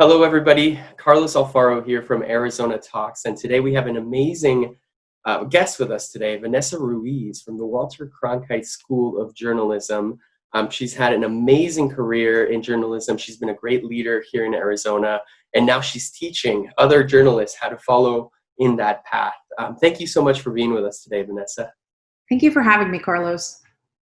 Hello, everybody. Carlos Alfaro here from Arizona Talks, and today we have an amazing guest with us today, Vanessa Ruiz from the Walter Cronkite School of Journalism. She's had an amazing career in journalism. She's been a great leader here in Arizona, and now she's teaching other journalists how to follow in that path. Thank you so much for being with us today, Vanessa. Thank you for having me, Carlos.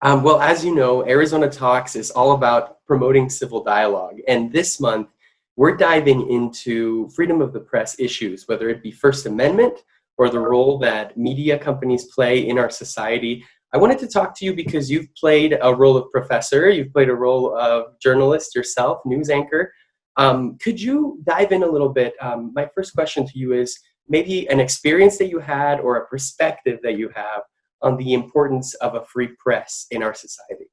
Well, as you know, Arizona Talks is all about promoting civil dialogue, and this month, we're diving into freedom of the press issues, whether it be First Amendment or the role that media companies play in our society. I wanted to talk to you because you've played a role of professor, you've played a role of journalist yourself, news anchor. Could you dive in a little bit? My first question to you is maybe an experience that you had or a perspective that you have on the importance of a free press in our society.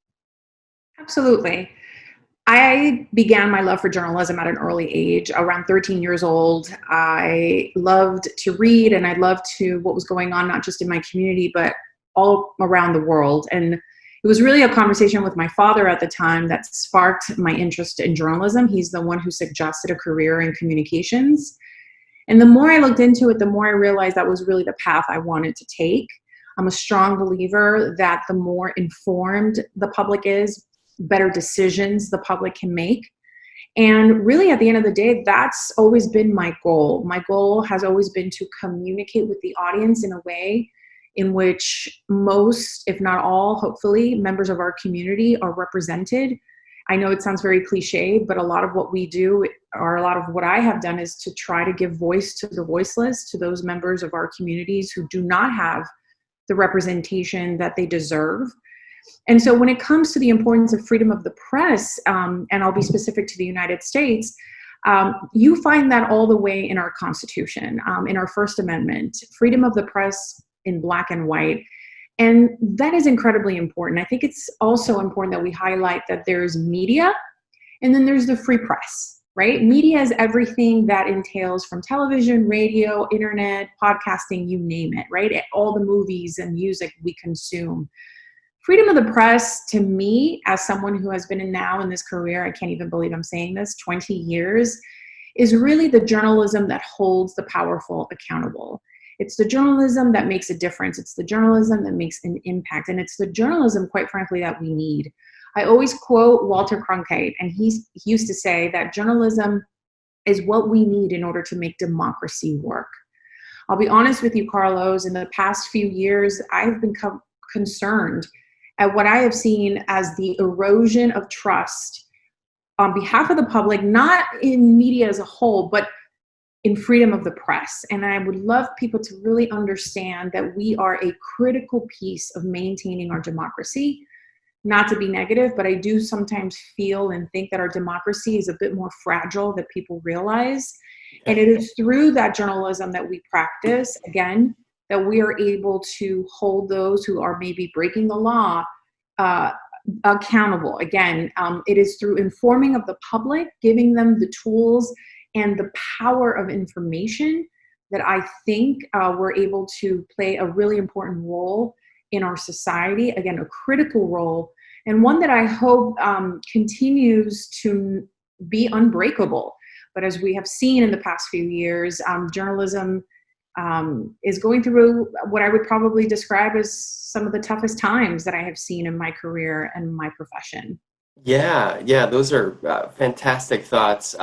Absolutely. I began my love for journalism at an early age. Around 13 years old, I loved to read and I loved what was going on, not just in my community, but all around the world. And it was really a conversation with my father at the time that sparked my interest in journalism. He's the one who suggested a career in communications. And the more I looked into it, the more I realized that was really the path I wanted to take. I'm a strong believer that the more informed the public is, better decisions the public can make. And really, at the end of the day, that's always been my goal. My goal has always been to communicate with the audience in a way in which most, if not all, hopefully, members of our community are represented. I know it sounds very cliche, but a lot of what we do, or a lot of what I have done, is to try to give voice to the voiceless, to those members of our communities who do not have the representation that they deserve. And so when it comes to the importance of freedom of the press, and I'll be specific to the United States, you find that all the way in our Constitution, in our First Amendment, freedom of the press in black and white. And that is incredibly important. I think it's also important that we highlight that there's media and then there's the free press, right? Media is everything that entails from television, radio, internet, podcasting, you name it, right? All the movies and music we consume. Freedom of the press, to me, as someone who has been in this career, I can't even believe I'm saying this, 20 years, is really the journalism that holds the powerful accountable. It's the journalism that makes a difference. It's the journalism that makes an impact. And it's the journalism, quite frankly, that we need. I always quote Walter Cronkite, and he used to say that journalism is what we need in order to make democracy work. I'll be honest with you, Carlos, in the past few years, I've become concerned at what I have seen as the erosion of trust on behalf of the public, not in media as a whole, but in freedom of the press. And I would love people to really understand that we are a critical piece of maintaining our democracy. Not to be negative, but I do sometimes feel and think that our democracy is a bit more fragile than people realize. And it is through that journalism that we practice, again, that we are able to hold those who are maybe breaking the law accountable. Again, it is through informing of the public, giving them the tools and the power of information that I think we're able to play a really important role in our society. Again, a critical role, and one that I hope continues to be unbreakable. But as we have seen in the past few years, journalism is going through what I would probably describe as some of the toughest times that I have seen in my career and my profession. Yeah, those are fantastic thoughts.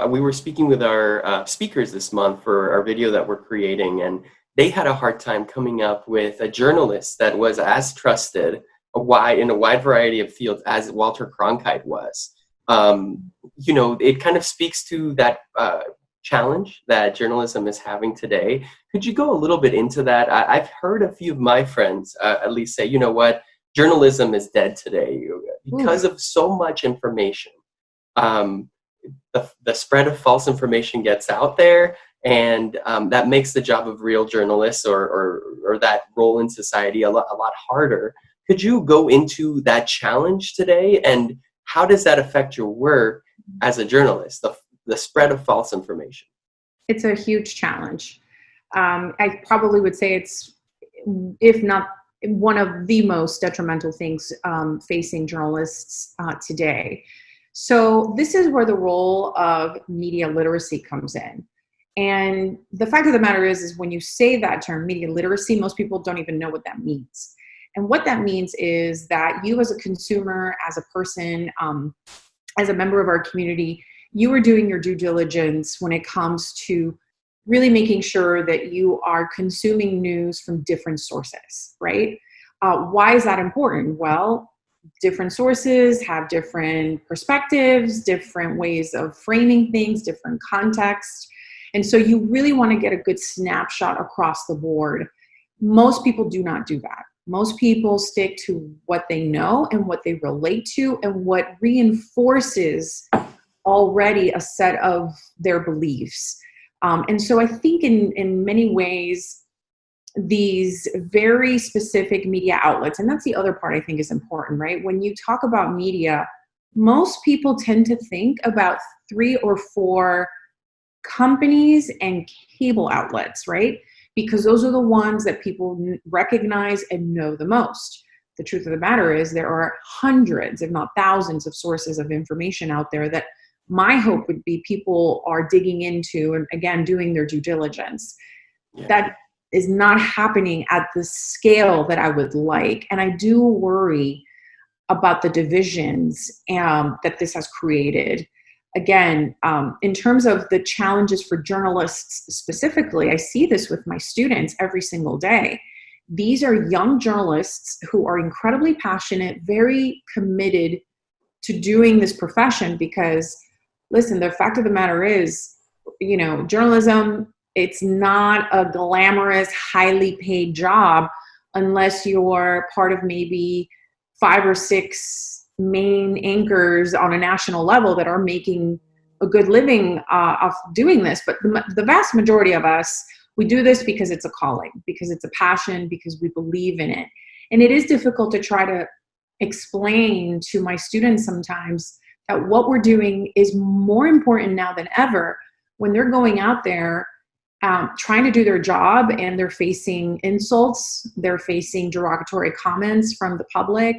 We were speaking with our speakers this month for our video that we're creating, and they had a hard time coming up with a journalist that was as trusted in a wide variety of fields as Walter Cronkite was. It kind of speaks to that challenge that journalism is having today. Could you go a little bit into that? I've heard a few of my friends at least say, you know what, journalism is dead today because of so much information. The spread of false information gets out there, and that makes the job of real journalists or that role in society a lot harder. Could you go into that challenge today, and how does that affect your work as a journalist, the spread of false information? It's a huge challenge. I probably would say it's, if not one of the most detrimental things facing journalists today. So this is where the role of media literacy comes in. And the fact of the matter is when you say that term, media literacy, most people don't even know what that means. And what that means is that you as a consumer, as a person, as a member of our community, you are doing your due diligence when it comes to really making sure that you are consuming news from different sources, right? Why is that important? Well, different sources have different perspectives, different ways of framing things, different context. And so you really want to get a good snapshot across the board. Most people do not do that. Most people stick to what they know and what they relate to and what reinforces already a set of their beliefs. And so I think in many ways, these very specific media outlets, and that's the other part I think is important, right? When you talk about media, most people tend to think about 3 or 4 companies and cable outlets, right? Because those are the ones that people recognize and know the most. The truth of the matter is there are hundreds, if not thousands, of sources of information out there that my hope would be people are digging into and, again, doing their due diligence. Yeah. That is not happening at the scale that I would like. And I do worry about the divisions that this has created. Again, in terms of the challenges for journalists specifically, I see this with my students every single day. These are young journalists who are incredibly passionate, very committed to doing this profession because, listen, the fact of the matter is, journalism, it's not a glamorous, highly paid job unless you're part of maybe 5 or 6 main anchors on a national level that are making a good living of doing this. But the vast majority of us, we do this because it's a calling, because it's a passion, because we believe in it. And it is difficult to try to explain to my students sometimes that what we're doing is more important now than ever when they're going out there trying to do their job and they're facing insults, they're facing derogatory comments from the public,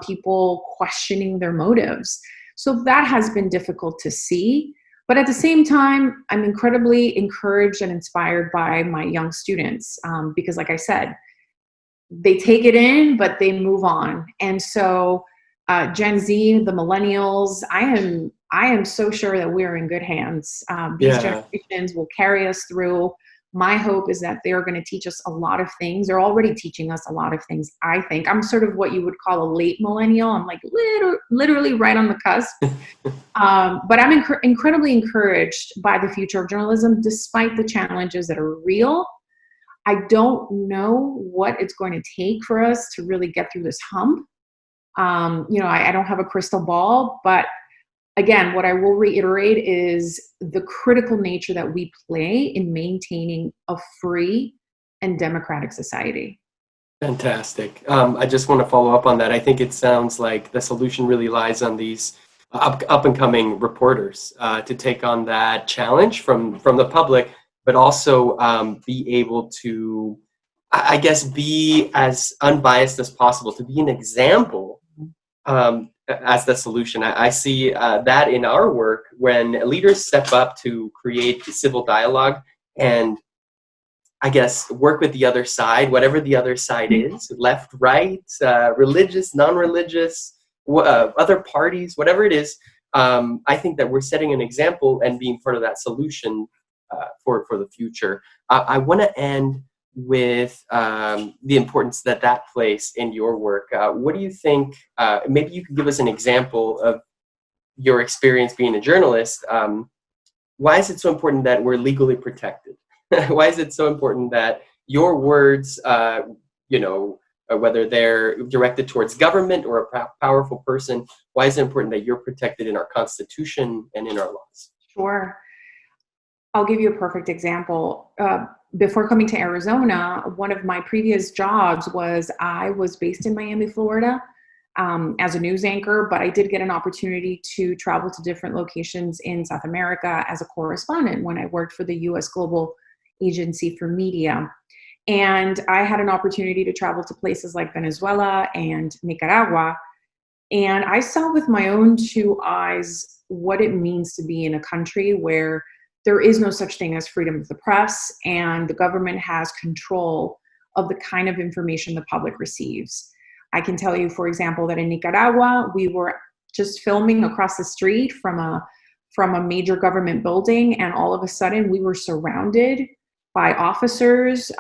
people questioning their motives. So that has been difficult to see. But at the same time, I'm incredibly encouraged and inspired by my young students because, like I said, they take it in, but they move on. And so Gen Z, the millennials, I am so sure that we're in good hands. These Yeah. generations will carry us through. My hope is that they're going to teach us a lot of things. They're already teaching us a lot of things, I think. I'm sort of what you would call a late millennial. I'm like literally right on the cusp. But I'm incredibly encouraged by the future of journalism, despite the challenges that are real. I don't know what it's going to take for us to really get through this hump. I don't have a crystal ball, but again, what I will reiterate is the critical nature that we play in maintaining a free and democratic society. Fantastic. I just want to follow up on that. I think it sounds like the solution really lies on these up and coming reporters to take on that challenge from the public, but also be able to, I guess, be as unbiased as possible, to be an example as the solution. I see that in our work when leaders step up to create civil dialogue and, I guess, work with the other side, whatever the other side is, left, right, religious, non-religious, other parties, whatever it is. I think that we're setting an example and being part of that solution for the future. I want to end with the importance that plays in your work. What do you think? Maybe you could give us an example of your experience being a journalist. Why is it so important that we're legally protected? Why is it so important that your words, whether they're directed towards government or a powerful person, why is it important that you're protected in our Constitution and in our laws? Sure. I'll give you a perfect example. Before coming to Arizona, one of my previous jobs was I was based in Miami, Florida, as a news anchor, but I did get an opportunity to travel to different locations in South America as a correspondent when I worked for the U.S. Global Agency for Media. And I had an opportunity to travel to places like Venezuela and Nicaragua. And I saw with my own two eyes what it means to be in a country where there is no such thing as freedom of the press, and the government has control of the kind of information the public receives. I can tell you, for example, that in Nicaragua, we were just filming across the street from a major government building, and all of a sudden we were surrounded by officers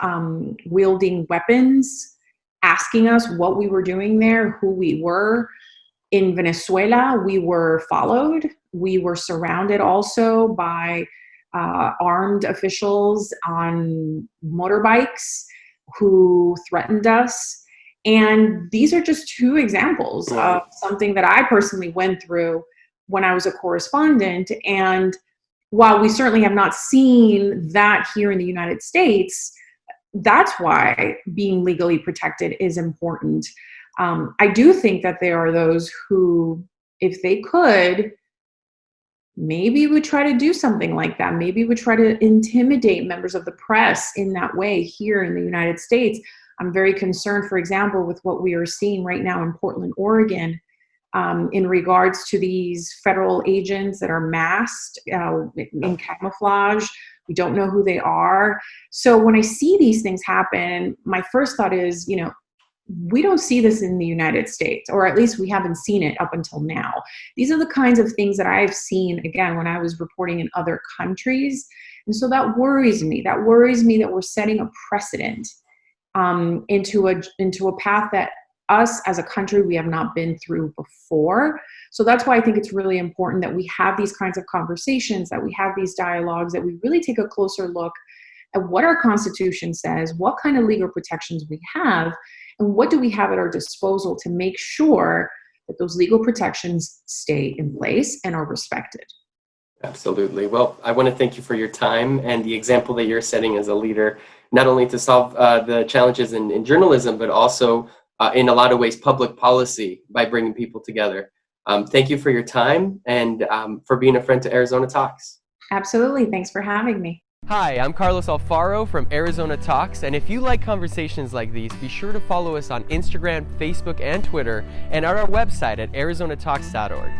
wielding weapons, asking us what we were doing there, who we were. In Venezuela, we were followed. We were surrounded also by armed officials on motorbikes who threatened us. And these are just two examples of something that I personally went through when I was a correspondent. And while we certainly have not seen that here in the United States, that's why being legally protected is important. I do think that there are those who, if they could, maybe would try to do something like that. Maybe would try to intimidate members of the press in that way here in the United States. I'm very concerned, for example, with what we are seeing right now in Portland, Oregon, in regards to these federal agents that are masked in camouflage. We don't know who they are. So when I see these things happen, my first thought is, we don't see this in the United States, or at least we haven't seen it up until now. These are the kinds of things that I've seen, again, when I was reporting in other countries. And so that worries me. That worries me that we're setting a precedent into a path that us as a country, we have not been through before. So that's why I think it's really important that we have these kinds of conversations, that we have these dialogues, that we really take a closer look at what our Constitution says, what kind of legal protections we have, and what do we have at our disposal to make sure that those legal protections stay in place and are respected. Absolutely. Well, I want to thank you for your time and the example that you're setting as a leader, not only to solve the challenges in journalism, but also in a lot of ways public policy by bringing people together. Thank you for your time and for being a friend to Arizona Talks. Absolutely. Thanks for having me. Hi, I'm Carlos Alfaro from Arizona Talks, and if you like conversations like these, be sure to follow us on Instagram, Facebook, and Twitter, and at our website at arizonatalks.org.